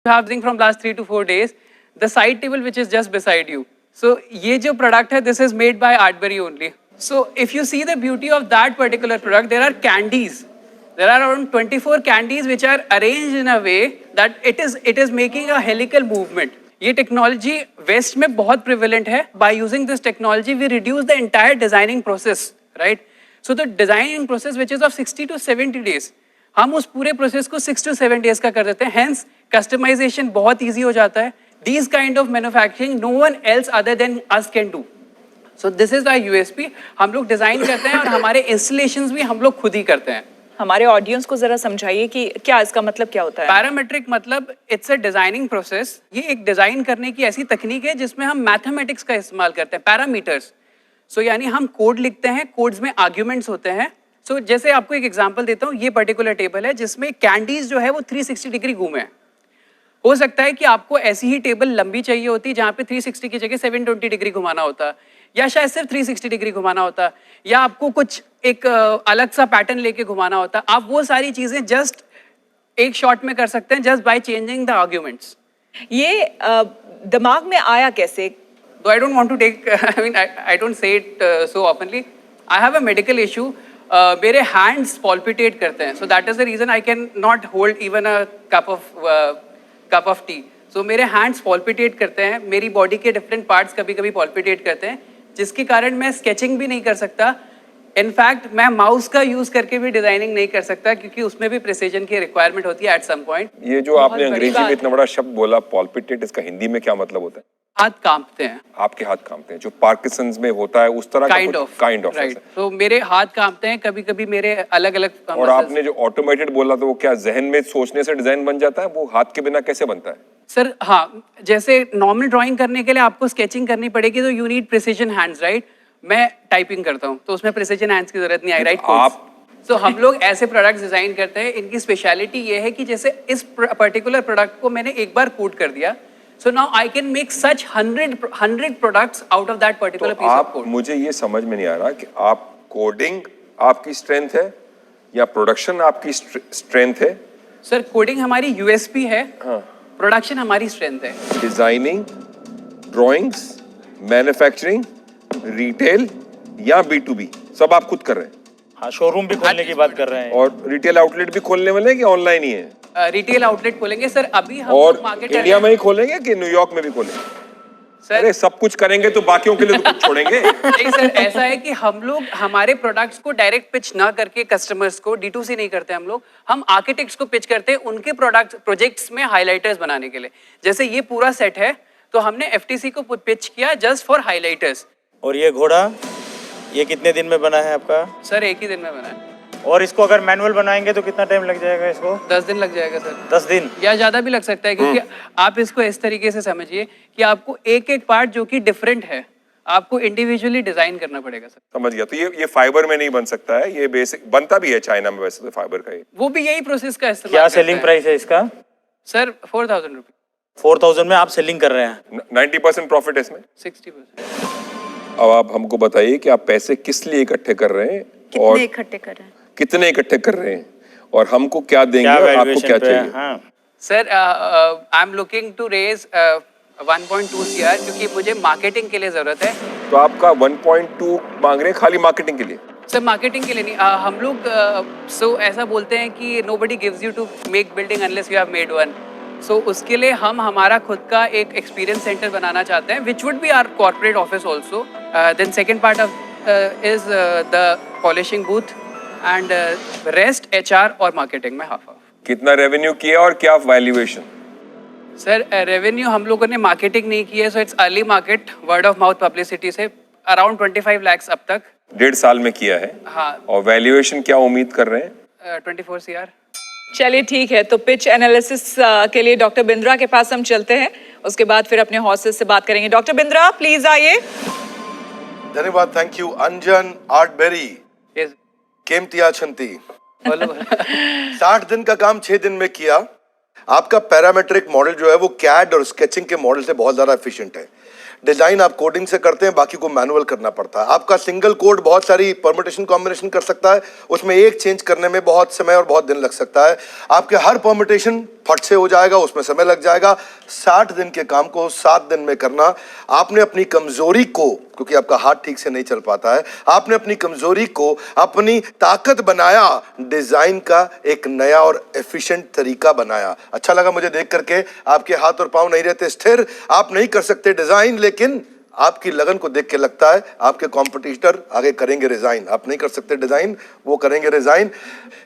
having from last 3 to 4 days, the side table which is just beside you. So ये जो product है, this is made by Artberry only. So if you see the beauty of that particular product, there are candies. There are around 24 candies which are arranged in a way that it is making a helical movement. ये technology West में बहुत prevalent है. By using this technology, we reduce the entire designing process, right? So the designing process which is of 60 to 70 days, हम उस पूरे process को 6 to 7 days का कर देते हैं. Hence customization बहुत easy हो जाता है. These kind of manufacturing no one else other than us can do. So this is our USP. हम लोग डिजाइन करते हैं और हमारे इंस्टॉलेशंस भी हम लोग खुद ही करते हैं. हमारे ऑडियंस को जरा समझाइए कि क्या इसका मतलब क्या होता है. पैरामेट्रिक मतलब इट्स अ डिजाइनिंग प्रोसेस. ये एक डिजाइन करने की ऐसी तकनीक है जिसमें हम मैथमेटिक्स का इस्तेमाल करते हैं. पैरामीटर्स, सो यानी हम कोड लिखते हैं, कोड्स में आर्ग्यूमेंट्स होते हैं. सो जैसे आपको एक एग्जांपल देता हूँ, ये पर्टिकुलर टेबल है जिसमें कैंडीज जो है वो 360 डिग्री घूमे हैं. हो सकता है कि आपको ऐसी ही टेबल लंबी चाहिए होती जहाँ पे 360 की जगह 720 डिग्री घुमाना होता, या शायद सिर्फ 360 डिग्री घुमाना होता, या आपको कुछ एक अलग सा पैटर्न लेके घुमाना होता. आप वो सारी चीजें जस्ट एक शॉट में कर सकते हैं just by changing the arguments. ये दिमाग में आया कैसे? Though I don't want to take, I mean, I don't say it so oftenly. I have a medical issue. मेरे hands palpitate करते हैं, so that is the reason I can not hold even a cup of tea. So मेरे hands palpitate करते हैं, मेरी body के different parts कभी-कभी palpitate करते हैं, जिसके कारण मैं sketching भी नहीं कर सकता. इनफैक्ट मैं माउस का यूज करके भी डिजाइनिंग नहीं कर सकता क्योंकि उसमें भी प्रिसीजन की रिक्वायरमेंट होती है एट सम पॉइंट. ये जो आपने अंग्रेजी में इतना बड़ा शब्द बोला पॉल्पिटेट, इसका हिंदी में क्या मतलब होता है? हाथ कांपते हैं. आपके हाथ कांपते हैं, जो पार्किंसंस में होता है उस तरह का काइंड ऑफ राइट. तो मेरे हाथ कांपते हैं, कभी-कभी मेरे अलग-अलग. और आपने जो ऑटोमेटेड बोला तो वो क्या जहन में सोचने से डिजाइन बन जाता है? वो हाथ के बिना कैसे बनता है? सर हाँ, जैसे नॉर्मल ड्राइंग करने के लिए आपको स्केचिंग करनी पड़ेगी तो you need precision hands, right? मैं टाइपिंग करता हूँ तो उसमें प्रिसीजन हैंड्स की जरूरत नहीं आई, राइट? आप तो हम लोग ऐसे प्रोडक्ट्स डिजाइन करते हैं. इनकी स्पेशलिटी ये है कि जैसे इस पर्टिकुलर प्रोडक्ट को मैंने एक बार कोड कर दिया, so now I can make such 100 products out of that particular piece of code. मुझे ये समझ में नहीं आ रहा कि आप कोडिंग आपकी स्ट्रेंथ है या प्रोडक्शन आपकी स्ट्रेंथ है? सर कोडिंग हमारी यूएसपी है, प्रोडक्शन हमारी स्ट्रेंथ है. डिजाइनिंग, ड्राइंग्स, मैन्युफैक्चरिंग, रिटेल या B2B सब आप खुद कर रहे हैं? हाँ, शोरूम भी खोलने की बात कर रहे हैं. और रिटेल आउटलेट भी खोलने वाले हैं कि ऑनलाइन ही है? रिटेल आउटलेट खोलेंगे सर. अभी हम और मार्केट इंडिया में ही खोलेंगे कि न्यूयॉर्क में भी खोलेंगे? सर अरे सब कुछ करेंगे तो बाकियों के लिए तो कुछ छोड़ेंगे? नहीं सर, ऐसा है कि हम लोग हमारे प्रोडक्ट्स को डायरेक्ट पिच ना करके कस्टमर्स को D2C नहीं करते हम आर्किटेक्ट्स को पिच करते हैं उनके प्रोजेक्ट्स में हाइलाइटर्स बनाने के लिए. जैसे ये पूरा सेट है तो हमने FTC को पिच किया जस्ट फॉर हाइलाइटर्स. और ये घोड़ा, ये कितने दिन में बना है आपका? सर 1 ही दिन में बना है. और इसको अगर मैनुअल बनाएंगे तो कितना टाइम लग जाएगा इसको? 10 दिन लग जाएगा सर. 10 दिन या ज्यादा भी लग सकता है क्योंकि आप इसको इस तरीके से समझिए कि आपको एक एक पार्ट जो कि डिफरेंट है आपको इंडिविजुअली डिजाइन करना पड़ेगा सर. समझ गया. तो ये फाइबर में नहीं बन सकता है, ये बेसिक बनता भी है चाइना में वैसे तो फाइबर का. ये वो भी यही प्रोसेस का इस्तेमाल क्या सेलिंग प्राइस है इसका? सर 4,000 रुपये. 4,000 में आप सेलिंग कर रहे हैं? 90% प्रॉफिट है इसमें. 60%. अब आप हमको बताइए कि आप पैसे किस लिए इकट्ठे कर रहे हैं, कितने इकट्ठे कर रहे हैं, कितने इकट्ठे कर रहे हैं, और हमको क्या देंगे और आपको क्या चाहिए? हाँ. Sir I am looking to raise 1.2 CR क्योंकि मुझे मार्केटिंग के लिए जरूरत है. तो आपका 1.2 मांग रहे हैं खाली मार्केटिंग के लिए? सर मार्केटिंग के लिए नहीं. हम लोग ऐसा बोलते हैं कि nobody gives you to make building unless you have made one. सो उसके लिए हम हमारा खुद का एक एक्सपीरियंस सेंटर बनाना चाहते हैं which would be our corporate office also. Then second part of is the polishing booth and rest HR और मार्केटिंग में हाफ. कितना रेवेन्यू किया और क्या वैल्यूएशन? सर रेवेन्यू हम लोगों ने मार्केटिंग नहीं की है, so it's early market word of mouth publicity से अराउंड 25 lakhs अब तक 1.5 साल में किया है. हाँ. और वैल्यूएशन क्या उम्मीद कर रहे हैं? 24 CR. चलिए ठीक है. तो पिच एनालिसिस के लिए डॉक्टर बिंद्रा के पास हम चलते हैं, उसके बाद फिर अपने हॉर्सेस से बात करेंगे. डॉक्टर बिंद्रा प्लीज आइए. धन्यवाद. Thank you. अंजन आर्टबेरी Yes. केमतिया छंती. बोलो. 60 दिन का काम 6 दिन में किया. आपका पैरामेट्रिक मॉडल जो है वो कैड और स्केचिंग के मॉडल से बहुत ज्यादा एफिशिएंट है. डिजाइन आप कोडिंग से करते हैं, बाकी को मैनुअल करना पड़ता है. आपका सिंगल कोड बहुत सारी परम्यूटेशन कॉम्बिनेशन कर सकता है, उसमें एक चेंज करने में बहुत समय और बहुत दिन लग सकता है. आपके हर परम्यूटेशन फट से हो जाएगा, उसमें समय लग जाएगा। 60 दिन के काम को 7 दिन में करना। आपने अपनी कमजोरी को, क्योंकि आपका हाथ ठीक से नहीं चल पाता है, आपने अपनी कमजोरी को अपनी ताकत बनाया, डिजाइन का एक नया और एफिशिएंट तरीका बनाया। अच्छा लगा मुझे देख करके। आपके हाथ और पांव नहीं रहते स्थिर, आप नहीं कर सकते डिजाइन, लेकिन आपकी लगन को देख के लगता है आपके कॉम्पिटिटर आगे करेंगे रिजाइन। आप नहीं कर सकते डिजाइन, वो करेंगे रिजाइन।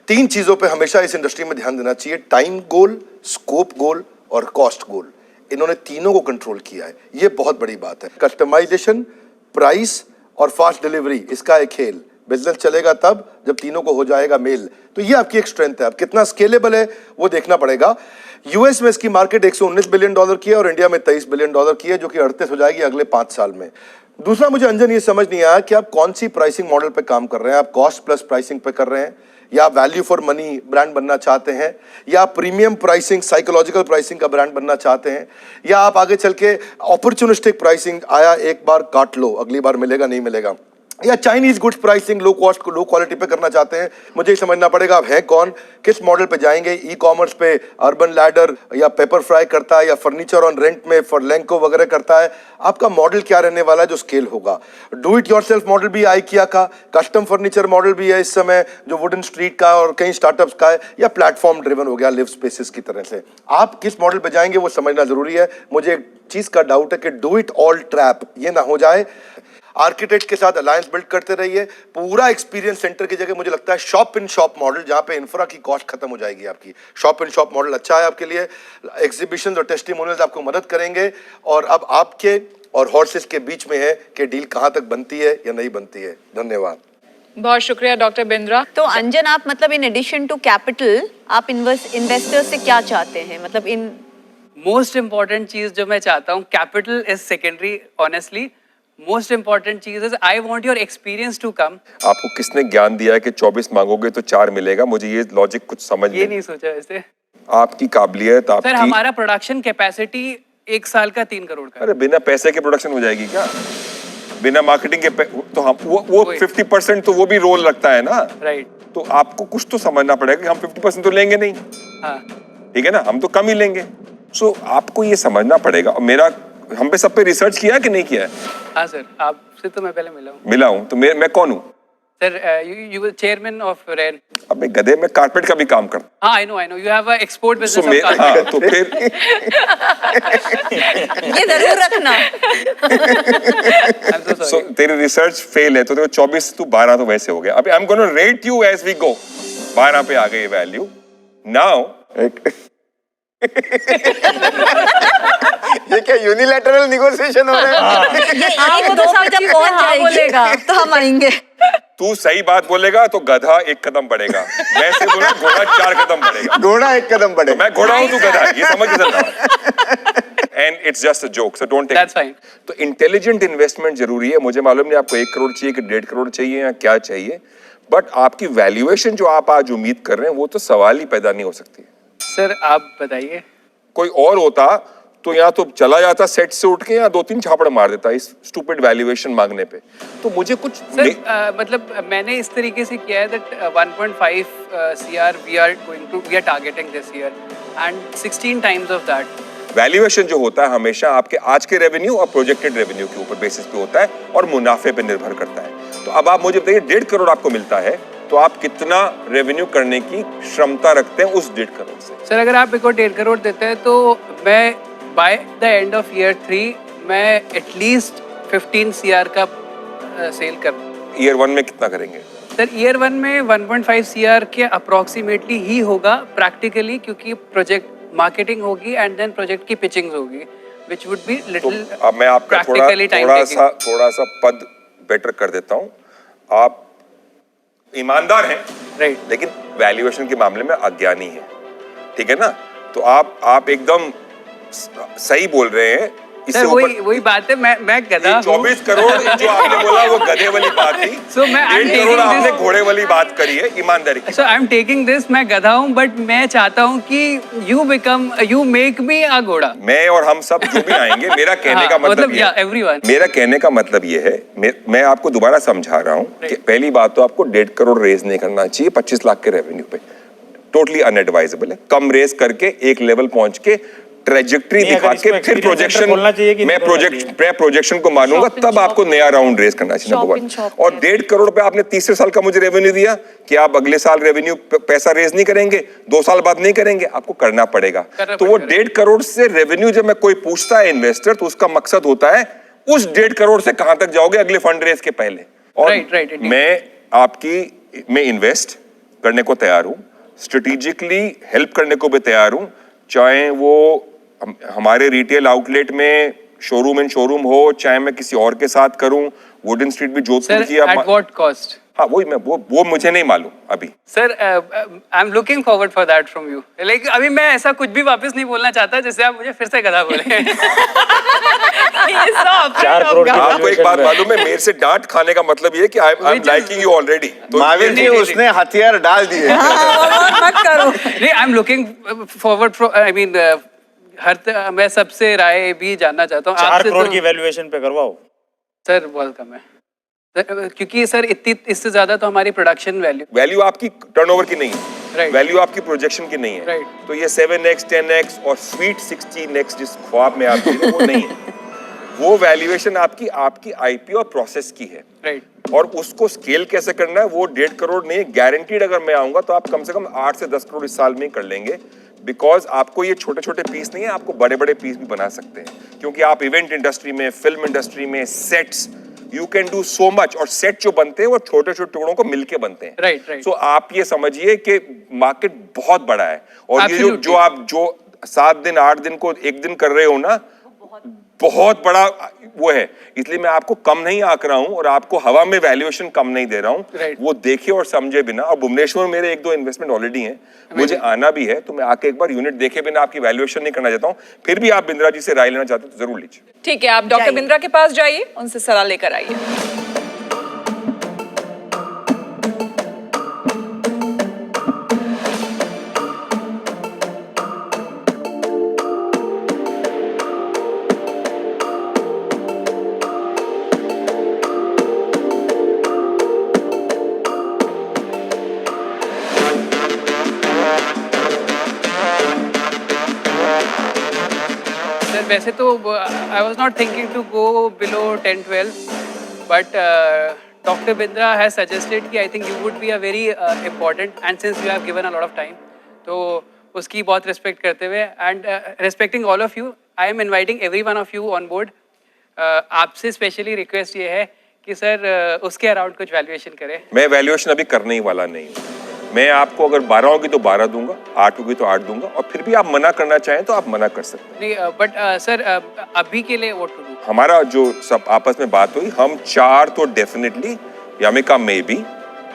3 चीजों पे हमेशा इस इंडस्ट्री में ध्यान देना चाहिए, टाइम गोल, स्कोप गोल और कॉस्ट गोल। इन्होंने तीनों को कंट्रोल किया है, ये बहुत बड़ी बात है। कस्टमाइजेशन, प्राइस और फास्ट डिलीवरी, इसका एक खेल। बिजनेस चलेगा तब जब तीनों को हो जाएगा मेल। तो ये आपकी एक स्ट्रेंथ है। अब कितना स्केलेबल है वो देखना पड़ेगा। यूएस में इसकी मार्केट $119 बिलियन की है और इंडिया में $23 बिलियन की है, जो कि 38 हो जाएगी अगले 5 साल में। दूसरा, मुझे अंजन ये समझ नहीं आया कि आप कौन सी प्राइसिंग मॉडल पे काम कर रहे हैं। आप कॉस्ट प्लस प्राइसिंग पे कर रहे हैं, या आप वैल्यू फॉर मनी ब्रांड बनना चाहते हैं, या आप प्रीमियम प्राइसिंग, साइकोलॉजिकल प्राइसिंग का ब्रांड बनना चाहते हैं, या आप आगे चल के अपॉर्चुनिस्टिक प्राइसिंग, आया एक बार काट लो, अगली बार मिलेगा नहीं मिलेगा, या Chinese goods pricing low cost को लो क्वालिटी पे करना चाहते हैं। मुझे ये समझना पड़ेगा आप हैं कौन, किस मॉडल पे जाएंगे। ई कॉमर्स पे अर्बन लैडर या पेपर फ्राई करता है, या फर्नीचर ऑन रेंट में फॉरलैंको वगैरह करता है। आपका मॉडल क्या रहने वाला है जो स्केल होगा। डू इट योरसेल्फ मॉडल भी IKEA का, कस्टम फर्नीचर मॉडल भी है इस समय जो वुडन स्ट्रीट का और कई स्टार्टअप्स का है, या प्लेटफॉर्म ड्रिवन हो गया लिव स्पेसेस की तरह से। आप किस मॉडल पे जाएंगे वो समझना जरूरी है। मुझे एक चीज का डाउट है कि डू इट ऑल ट्रैप ये ना हो जाए। आर्किटेक्ट के साथ अलायंस बिल्ड करते रहिए। पूरा एक्सपीरियंस सेंटर की जगह मुझे लगता है शॉप इन शॉप मॉडल, जहां पे इंफ्रा की कॉस्ट खत्म हो जाएगी आपकी। शॉप इन शॉप मॉडल अच्छा है आपके लिए। एग्जीबिशन और टेस्टिमोनियल्स आपको मदद करेंगे। और अब आपके और हॉर्सेस के बीच में है कि डील कहां तक बनती है या नहीं बनती है। धन्यवाद। बहुत शुक्रिया डॉक्टर बिंद्रा। तो अंजन, आप मतलब इन एडिशन टू कैपिटल आप इन्वेस्टर्स से क्या चाहते हैं? मतलब इन मोस्ट इंपॉर्टेंट चीज जो मैं चाहता हूँ, capital is secondary honestly. Most important चीज is I want your experience to come. आपको किसने ज्ञान दिया है कि 24 मांगोगे तो 4 मिलेगा? मुझे ये लॉजिक कुछ समझ ये नहीं सोचा वैसे। आपकी काबिलियत, सर, आपकी हमारा प्रोडक्शन कैपेसिटी 1 साल का 3 करोड़ का है। अरे बिना पैसे के प्रोडक्शन हो जाएगी क्या? बिना मार्केटिंग के तो हम वो 50% तो वो भी रोल रखता है ना। राइट। तो आपको कुछ तो समझना पड़ेगा कि हम 50% तो लेंगे नहीं। हाँ। ठीक है ना, हम तो कम ही लेंगे। सो आपको ये समझना पड़ेगा। और मेरा हम पे सब पे रिसर्च किया कि नहीं किया है? हाँ सर, आपसे तो मैं पहले मिला हूँ। तो मैं कौन हूँ? Sir, you were chairman of rain. अब मैं गधे में कारपेट का भी काम करता। हाँ, I know you have a export so business of हाँ, तो फिर ये जरूर रखना। सो तेरी रिसर्च फेल है तो तेरे 24 तू 12 तो वैसे हो गया। अभी I am gonna rate you as we go. 12 पे आ गई वैल्यू नाउ। ये क्या यूनिलैटरल निगोशिएशन हो रहा है? ये 2 साल जब पहुंच जाएगा तो हम आएंगे। तू सही बात बोलेगा तो गधा 1 कदम बढ़ेगा, मैं से बोलूं घोड़ा 4 कदम बढ़ेगा। घोड़ा 1 कदम बढ़े। तो मैं घोड़ा हूं, तू गधा है, ये समझ के चलना। And it's just a joke, so don't take. That's fine. तो इंटेलिजेंट इन्वेस्टमेंट जरूरी है। मुझे मालूम नहीं आपको 1 करोड़ चाहिए कि 1.5 करोड़ चाहिए या क्या चाहिए, बट आपकी वैल्यूएशन जो आप आज उम्मीद कर रहे हैं वो तो सवाल ही पैदा नहीं हो सकती। सर, आप बताइए। कोई और होता तो या तो चला जाता सेट से उठ के, या 2-3 झापड़ मार देता इस स्टूपिड वैल्यूएशन मांगने पे। तो मुझे कुछ सर, मतलब मैंने इस तरीके से किया है that 1.5 CR we are targeting this year and 16 times of that. Valuation जो होता है हमेशा आपके आज के रेवेन्यू और प्रोजेक्टेड रेवेन्यू के ऊपर बेसिस पे होता है और मुनाफे पे निर्भर करता है। तो अब आप मुझे बताइए 1.5 करोड़ आपको मिलता है तो आप कितना रेवेन्यू करने की क्षमता रखते हैं उस 1.5 करोड़ से? सर, अगर आप एक और 1.5 करोड़ देते हैं तो मैं by the end of year 3 मैं एटलीस्ट 15 CR का सेल कर। ईयर 1 में कितना करेंगे? सर, ईयर 1 में 1.5 CR के अप्रोक्सीमेटली ही होगा प्रैक्टिकली, क्योंकि प्रोजेक्ट मार्केटिंग होगी एंड देन प्रोजेक्ट की पिचिंग होगी, व्हिच वुड बी लिटिल। तो अब मैं आपका थोड़ा सा पद बेटर कर देता हूँ। आप ईमानदार हैं, राइट, लेकिन वैल्यूएशन के मामले में अज्ञानी हैं, ठीक है ना? तो आप एकदम सही बोल रहे हैं। सर, वही बात है। मैं गधा हूं। 24 करोड़ जो आपने बोला वो गधे वाली बात थी। So, मैं 1.5 करोड़ आपने घोड़े वाली बात करी है, ईमानदारी की। So I'm taking this, मैं गधा हूँ, बट मैं चाहता हूँ कि you make me a घोड़ा। मैं और हम सब जो भी आएंगे, मेरा कहने का मतलब ये है, everyone। मेरा कहने का मतलब ये है, मैं आपको दोबारा समझा रहा हूँ कि पहली बात तो आपको 1.5 करोड़ रेज नहीं करना चाहिए 25 लाख के रेवेन्यू पे। टोटली अनएडवाइजेबल है। कम रेस करके एक लेवल पहुंच के ट्रेजेक्ट्री नहीं, दिखा अगर के इसको फिर experience center प्रोजेक्शन खोलना चाहिए कि मैं नहीं खोलना चाहिए? प्रोजेक्शन को मानूंगा, Shop in तब shop। आपको नया राउंड रेस करना चाहिए, Shop नंबर in 1। shop और है। 1.5 करोड़ रुपए आपने तीसरे साल का मुझे रेवेन्यू दिया कि आप अगले साल रेवेन्यू पैसा रेज नहीं करेंगे, 2 साल बाद नहीं करेंगे, आपको करना पड़ेगा। तो वो 1.5 करोड़ से रेवेन्यू जब मैं कोई पूछता है इन्वेस्टर, तो उसका मकसद होता है उस 1.5 करोड़ से कहां तक जाओगे अगले फंड रेज के पहले। और Right, मैं इन्वेस्ट करने को तैयार हूं, स्ट्रेटेजिकली हेल्प करने को भी तैयार हूं, चाहे वो हमारे रिटेल आउटलेट में शोरूम इन शोरूम हो, चाहे मैं किसी और के साथ करूं, वुडन स्ट्रीट भी जोधपुर Sir, की at what cost? हाँ वही मैं वो मुझे नहीं मालूम अभी। Sir, I'm looking forward for that from you. Like अभी मैं ऐसा कुछ भी वापस नहीं बोलना चाहता जिससे आप मुझे फिर से गधा बोले। ये सब 4 करोड़ की आपको एक valuation बात पे। मालूम है, मेरे से डांट खाने का मतलब ये है कि I am Which is- liking you already. तो महावीर जी नहीं, उसने हथियार डाल दिए। मत करो। नहीं, I'm looking forward for. I mean, मैं सबसे राय भी जानना चाहता हूँ 4 आपसे। करोड़ तो की वैल्यूएशन पे करवाओ। सर बहुत कम है सर, क्योंकि सर इससे ज्यादा तो हमारी प्रोडक्शन वैल्यू। वैल्यू आपकी टर्नओवर की नहीं है, Right. वैल्यू आपकी प्रोजेक्शन की नहीं है। Right. तो ये 7x 10x और स्वीट 16x जिस ख्वाब में आप जी रहे हैं, वो नहीं है। वो वैल्यूएशन आपकी आईपी और प्रोसेस की है। राइट। और उसको स्केल कैसे करना है, वो 1.5 करोड़ नहीं, गारंटीड अगर मैं आऊंगा तो आप कम से कम 8 से 10 करोड़ इस साल में ही कर लेंगे। बिकॉज आपको ये छोटे छोटे पीस नहीं है, आपको बड़े बड़े पीस भी बना सकते हैं, क्योंकि आप इवेंट इंडस्ट्री में, फिल्म इंडस्ट्री में, sets, you can do so much. और सेट जो बनते हैं वो छोटे छोटे टुकड़ों को मिलके बनते हैं। Right, right. सो आप ये समझिए कि मार्केट बहुत बड़ा है। और ये Absolutely. जो आप 7 दिन 8 दिन को एक दिन कर रहे हो ना, बहुत बड़ा वो है। इसलिए मैं आपको कम नहीं आंक रहा हूं और आपको हवा में वैल्यूएशन कम नहीं दे रहा हूं। Right. वो देखे और समझे बिना। और भुवनेश्वर में मेरे 1-2 इन्वेस्टमेंट ऑलरेडी हैं, मुझे आना भी है, तो मैं आके एक बार यूनिट देखे बिना आपकी वैल्यूएशन नहीं करना चाहता हूं। फिर भी आप बिंद्रा जी से राय लेना चाहते हो तो जरूर लीजिए। ठीक है, आप डॉक्टर जाइए। बिंद्रा के पास जाइए, उनसे सलाह लेकर आइए। सर वैसे तो I was not thinking to go below 10-12, but doctor Bindra has suggested कि I think you would be a very important, and since you have given a lot of time, तो उसकी बहुत रिस्पेक्ट करते हुए and respecting all of you, I am inviting every one of you on board. आपसे specially request ये है कि sir उसके अराउंड कुछ वैल्यूएशन करें। मैं वैल्यूएशन अभी करने ही वाला नहीं हूं। मैं आपको अगर 12 होगी तो 12 दूंगा, 8 होगी तो 8 दूंगा, और फिर भी आप मना करना चाहें तो आप मना कर सकते हैं। नहीं, बट सर अभी के लिए व्हाट टू डू? हमारा जो सब आपस में बात हुई, हम 4 तो डेफिनेटली, यामिका में भी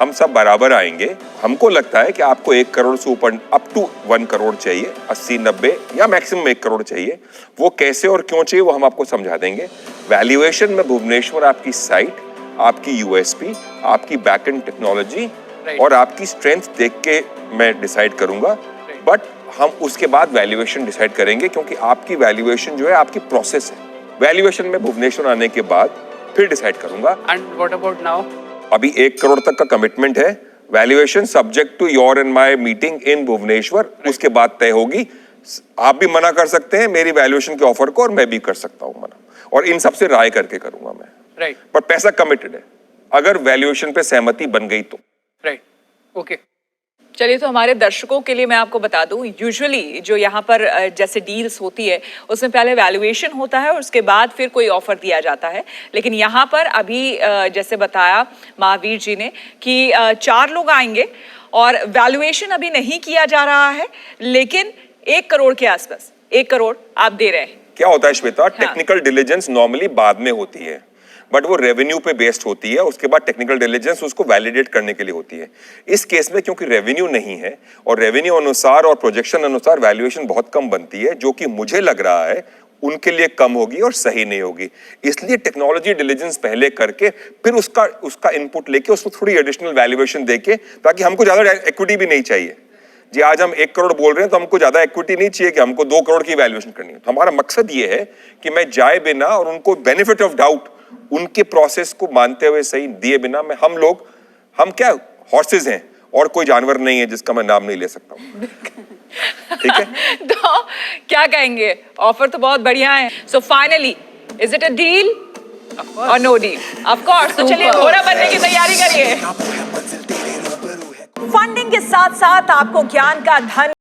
हम सब बराबर आएंगे। हमको लगता है कि आपको 1 करोड़ से ऊपर अप टू 1 करोड़ चाहिए, 80-90 या मैक्सिमम 1 करोड़ चाहिए। वो कैसे और क्यों चाहिए वो हम आपको समझा देंगे। वैल्यूएशन में भुवनेश्वर आपकी साइट, आपकी यूएसपी, आपकी बैकएंड टेक्नोलॉजी Right. और आपकी स्ट्रेंथ देख के मैं डिसाइड करूंगा। बट हम उसके बाद वैल्यूएशन डिसाइड करेंगे, क्योंकि आपकी वैल्यूएशन जो है आपकी प्रोसेस है। वैल्यूएशन में भुवनेश्वर आने के बाद फिर डिसाइड करूंगा। And what about now? अभी 1 करोड़ तक का कमिटमेंट है। Valuation subject to your and my meeting in Bhubaneswar, उसके बाद तय होगी। आप भी मना कर सकते हैं मेरी वैल्यूएशन के ऑफर को, और मैं भी कर सकता हूं मना, और इन सबसे राय करके करूंगा मैं। राइट, पर पैसा कमिटेड है, अगर वैल्यूएशन पे सहमति बन गई तो। Right, okay. चलिए, तो हमारे दर्शकों के लिए मैं आपको बता दूं, यूजुअली जो यहाँ पर जैसे डील्स होती है उसमें पहले वैल्यूएशन होता है और उसके बाद फिर कोई ऑफर दिया जाता है। लेकिन यहाँ पर अभी जैसे बताया महावीर जी ने कि 4 लोग आएंगे और वैल्यूएशन अभी नहीं किया जा रहा है, लेकिन 1 करोड़ के आसपास, 1 करोड़ आप दे रहे हैं। क्या होता है श्वेता, टेक्निकल डिलीजेंस नॉर्मली बाद में होती है, बट वो रेवेन्यू पे बेस्ड होती है। उसके बाद टेक्निकल डिलीजेंस उसको वैलिडेट करने के लिए होती है। इस केस में क्योंकि रेवेन्यू नहीं है और रेवेन्यू अनुसार और प्रोजेक्शन अनुसार वैल्यूएशन बहुत कम बनती है, जो कि मुझे लग रहा है उनके लिए कम होगी और सही नहीं होगी। इसलिए टेक्नोलॉजी डिलीजेंस पहले करके फिर उसका इनपुट लेके उसको थोड़ी एडिशनल वैल्यूएशन देके, ताकि हमको ज्यादा इक्विटी भी नहीं चाहिए। जी आज हम 1 करोड़ बोल रहे हैं तो हमको ज्यादा इक्विटी नहीं चाहिए कि हमको 2 करोड़ की वैल्यूएशन करनी है। तो हमारा मकसद ये है कि मैं जाए बिना और उनको बेनिफिट ऑफ डाउट, उनके प्रोसेस को मानते हुए सही दिए बिना, हम क्या हॉर्सेस हैं और कोई जानवर नहीं है जिसका मैं नाम नहीं ले सकता हूँ। ठीक है, तो क्या कहेंगे? ऑफर तो बहुत बढ़िया है। So finally is it a deal और नो डील? Of course. तो चलिए घोड़ा बनने की तैयारी करिए। फंडिंग के साथ साथ आपको ज्ञान का धन